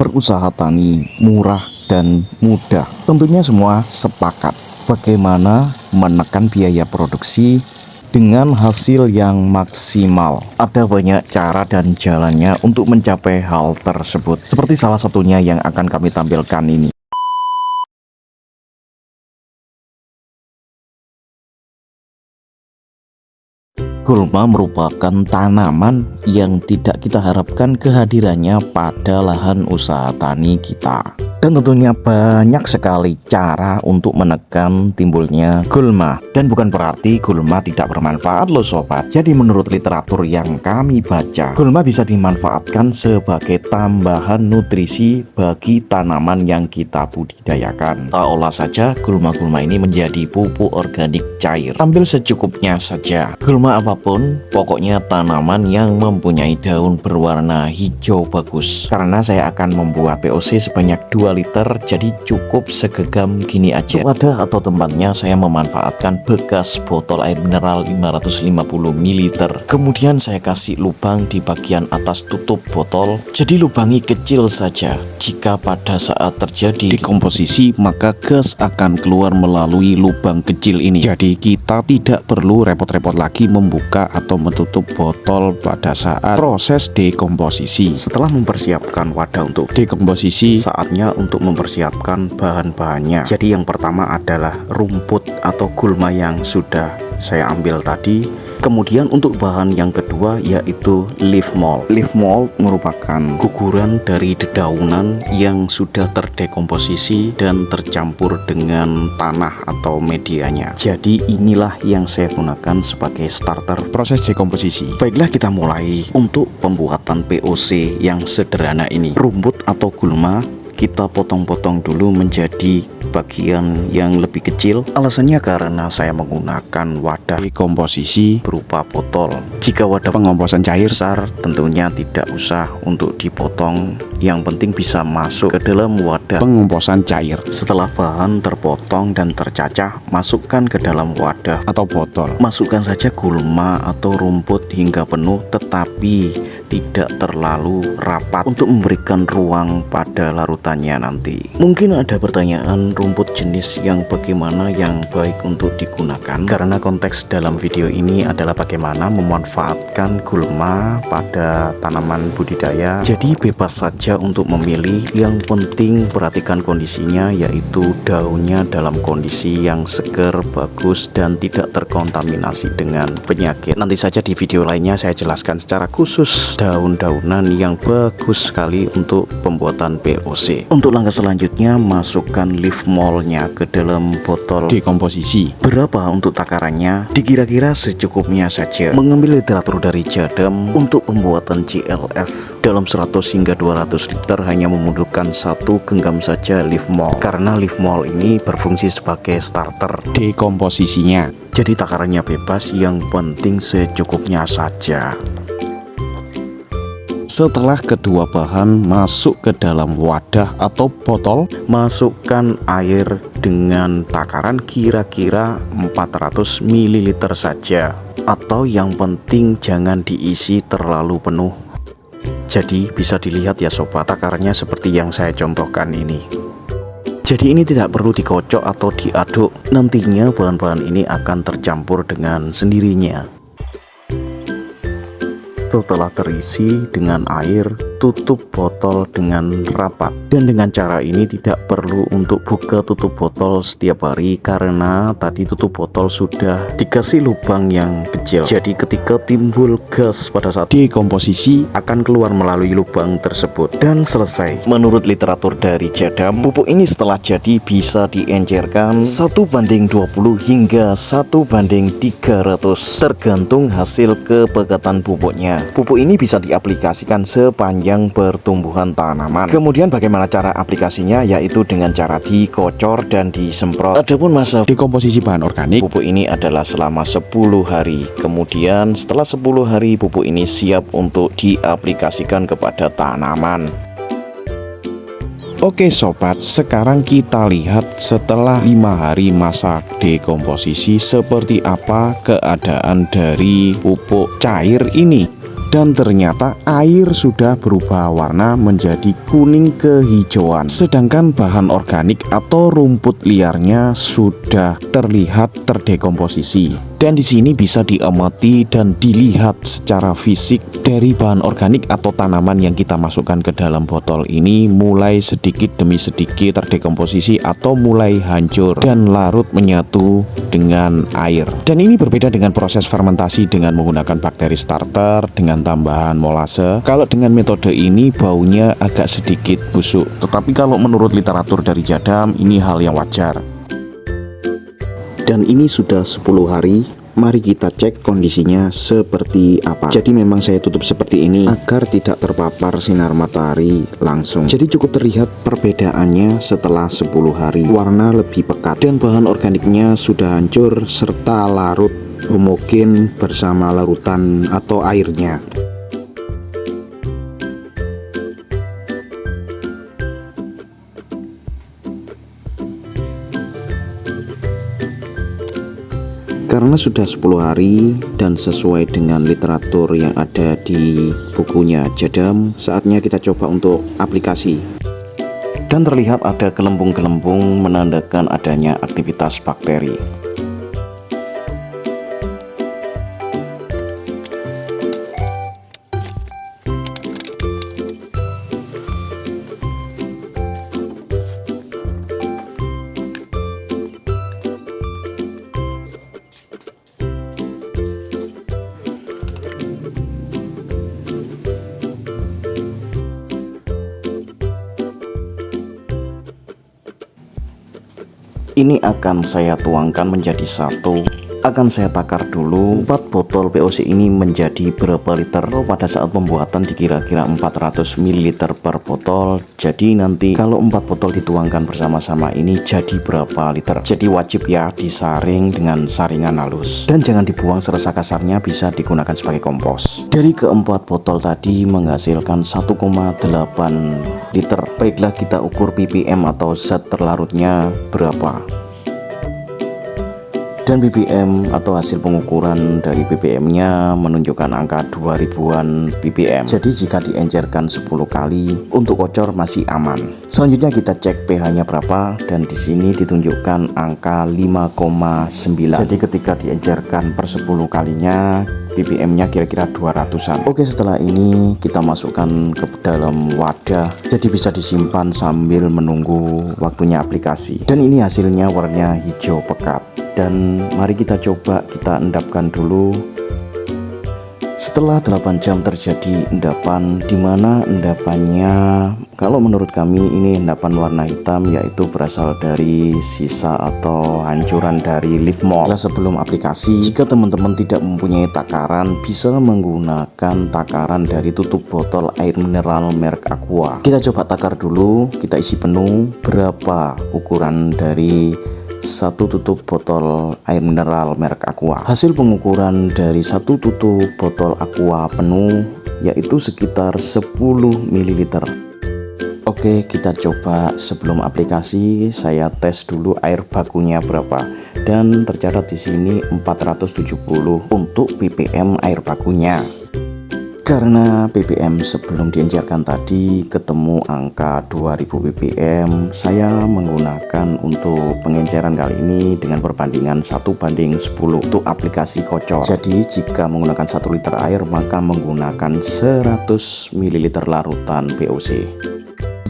berusaha tani murah dan mudah. Tentunya semua sepakat bagaimana menekan biaya produksi dengan hasil yang maksimal. Ada banyak cara dan jalannya untuk mencapai hal tersebut. Seperti salah satunya yang akan kami tampilkan ini. Gulma merupakan tanaman yang tidak kita harapkan kehadirannya pada lahan usaha tani kita. Dan tentunya banyak sekali cara untuk menekan timbulnya gulma. Dan bukan berarti gulma tidak bermanfaat loh sobat. Jadi menurut literatur yang kami baca, gulma bisa dimanfaatkan sebagai tambahan nutrisi bagi tanaman yang kita budidayakan. Kita olah saja gulma-gulma ini menjadi pupuk organik cair. Ambil secukupnya saja. Gulma apapun, pokoknya tanaman yang mempunyai daun berwarna hijau bagus. Karena saya akan membuat POC sebanyak 2 liter, jadi cukup segenggam gini aja. Wadah atau tempatnya saya memanfaatkan bekas botol air mineral 550 ml. Kemudian saya kasih lubang di bagian atas tutup botol, jadi lubangi kecil saja. Jika pada saat terjadi dekomposisi, maka gas akan keluar melalui lubang kecil ini. Jadi kita tidak perlu repot-repot lagi membuka atau menutup botol pada saat proses dekomposisi. Setelah mempersiapkan wadah untuk dekomposisi, saatnya untuk mempersiapkan bahan-bahannya. Jadi yang pertama adalah rumput atau gulma yang sudah saya ambil tadi. Kemudian untuk bahan yang kedua yaitu leaf mold. Leaf mold merupakan guguran dari dedaunan yang sudah terdekomposisi dan tercampur dengan tanah atau medianya. Jadi inilah yang saya gunakan sebagai starter proses dekomposisi. Baiklah, kita mulai untuk pembuatan POC yang sederhana ini. Rumput atau gulma kita potong-potong dulu menjadi bagian yang lebih kecil. Alasannya karena saya menggunakan wadah dekomposisi berupa botol. Jika wadah pengomposan cair besar, tentunya tidak usah untuk dipotong. Yang penting bisa masuk ke dalam wadah pengomposan cair. Setelah bahan terpotong dan tercacah, masukkan ke dalam wadah atau botol. Masukkan saja gulma atau rumput hingga penuh, tetapi tidak terlalu rapat untuk memberikan ruang pada larutannya nanti. Mungkin ada pertanyaan, rumput jenis yang bagaimana yang baik untuk digunakan? Karena konteks dalam video ini adalah bagaimana memanfaatkan gulma pada tanaman budidaya. Jadi bebas saja untuk memilih. Yang penting perhatikan kondisinya, yaitu daunnya dalam kondisi yang segar, bagus, dan tidak terkontaminasi dengan penyakit. Nanti saja di video lainnya saya jelaskan secara khusus daun-daunan yang bagus sekali untuk pembuatan POC. Untuk langkah selanjutnya, masukkan leaf moldnya ke dalam botol dekomposisi. Berapa untuk takarannya? Dikira-kira secukupnya saja. Mengambil literatur dari Jadam, untuk pembuatan CLF dalam 100 hingga 200 liter hanya membutuhkan 1 genggam saja leaf mold. Karena leaf mold ini berfungsi sebagai starter dekomposisinya. Jadi takarannya bebas, yang penting secukupnya saja. Setelah kedua bahan masuk ke dalam wadah atau botol, masukkan air dengan takaran kira-kira 400 ml saja. Atau yang penting jangan diisi terlalu penuh. Jadi bisa dilihat ya sobat, takarannya seperti yang saya contohkan ini. Jadi ini tidak perlu dikocok atau diaduk. Nantinya bahan-bahan ini akan tercampur dengan sendirinya. Setelah terisi dengan air, tutup botol dengan rapat. Dan dengan cara ini tidak perlu untuk buka tutup botol setiap hari, karena tadi tutup botol sudah dikasih lubang yang kecil. Jadi ketika timbul gas pada saat dekomposisi akan keluar melalui lubang tersebut. Dan selesai. Menurut literatur dari Jadam, pupuk ini setelah jadi bisa diencerkan 1:20 hingga 1:300 tergantung hasil kepekatan pupuknya. Pupuk ini bisa diaplikasikan sepanjang pertumbuhan tanaman. Kemudian bagaimana cara aplikasinya? Yaitu dengan cara dikocor dan disemprot. Adapun masa dekomposisi bahan organik, pupuk ini adalah selama 10 hari. Kemudian setelah 10 hari pupuk ini siap untuk diaplikasikan kepada tanaman. Oke sobat, sekarang kita lihat setelah 5 hari masa dekomposisi seperti apa keadaan dari pupuk cair ini. dan ternyata air sudah berubah warna menjadi kuning kehijauan. Sedangkan bahan organik atau rumput liarnya sudah terlihat terdekomposisi. Dan di sini bisa diamati dan dilihat secara fisik dari bahan organik atau tanaman yang kita masukkan ke dalam botol ini mulai sedikit demi sedikit terdekomposisi atau mulai hancur dan larut menyatu dengan air. Dan ini berbeda dengan proses fermentasi dengan menggunakan bakteri starter dengan tambahan molase. Kalau dengan metode ini baunya agak sedikit busuk, tetapi kalau menurut literatur dari Jadam ini hal yang wajar. Dan ini sudah 10 hari. Mari kita cek kondisinya seperti apa. Jadi memang saya tutup seperti ini agar tidak terpapar sinar matahari langsung. Jadi cukup terlihat perbedaannya setelah 10 hari. Warna lebih pekat dan bahan organiknya sudah hancur serta larut homogen bersama larutan atau airnya. Karena sudah 10 hari dan sesuai dengan literatur yang ada di bukunya Jadam, saatnya kita coba untuk aplikasi. Dan terlihat ada gelembung-gelembung menandakan adanya aktivitas bakteri. Ini akan saya tuangkan menjadi satu. Akan saya takar dulu 4 botol POC ini menjadi berapa liter. Pada saat pembuatan dikira-kira 400 ml per botol. Jadi nanti kalau 4 botol dituangkan bersama-sama ini jadi berapa liter. Jadi wajib ya disaring dengan saringan halus. Dan jangan dibuang serasa kasarnya, bisa digunakan sebagai kompos. Dari keempat botol tadi menghasilkan 1,8 liter. Baiklah kita ukur ppm atau zat terlarutnya berapa. Dan ppm atau hasil pengukuran dari ppm-nya menunjukkan angka 2000-an ppm. Jadi jika diencerkan 10 kali untuk kocor masih aman. Selanjutnya kita cek pH-nya berapa dan di sini ditunjukkan angka 5,9. Jadi ketika diencerkan per 10 kalinya ppm-nya kira-kira 200-an. Oke, setelah ini kita masukkan ke dalam wadah. Jadi bisa disimpan sambil menunggu waktunya aplikasi. Dan ini hasilnya warnanya hijau pekat. Dan mari kita coba kita endapkan dulu. Setelah 8 jam terjadi endapan, dimana endapannya kalau menurut kami ini endapan warna hitam, yaitu berasal dari sisa atau hancuran dari leaf mold. Sebelum aplikasi, jika teman-teman tidak mempunyai takaran, bisa menggunakan takaran dari tutup botol air mineral merek Aqua. Kita coba takar dulu, kita isi penuh. Berapa ukuran dari satu tutup botol air mineral merek Aqua? Hasil pengukuran dari satu tutup botol Aqua penuh yaitu sekitar 10 ml. Oke, kita coba. Sebelum aplikasi saya tes dulu air bakunya berapa, dan tercatat di sini 470 untuk ppm air bakunya. Karena ppm sebelum diencerkan tadi ketemu angka 2000 ppm, saya menggunakan untuk pengenceran kali ini dengan perbandingan 1:10 untuk aplikasi kocor. Jadi jika menggunakan 1 liter air maka menggunakan 100 ml larutan POC.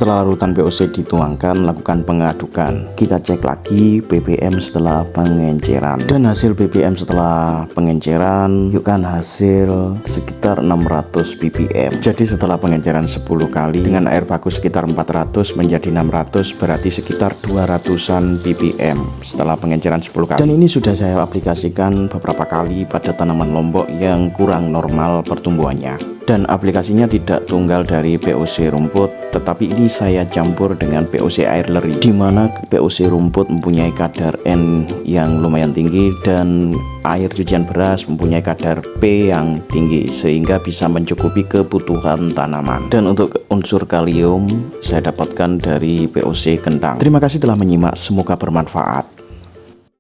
Setelah larutan POC dituangkan, lakukan pengadukan. Kita cek lagi ppm setelah pengenceran. Dan hasil ppm setelah pengenceran yukkan hasil sekitar 600 ppm. Jadi setelah pengenceran 10 kali dengan air baku sekitar 400 menjadi 600, berarti sekitar 200-an ppm setelah pengenceran 10 kali. Dan ini sudah saya aplikasikan beberapa kali pada tanaman lombok yang kurang normal pertumbuhannya. Dan aplikasinya tidak tunggal dari POC rumput, tetapi ini saya campur dengan POC air leri, di mana POC rumput mempunyai kadar N yang lumayan tinggi dan air cucian beras mempunyai kadar P yang tinggi, sehingga bisa mencukupi kebutuhan tanaman. Dan untuk unsur kalium saya dapatkan dari POC kentang. Terima kasih telah menyimak, semoga bermanfaat.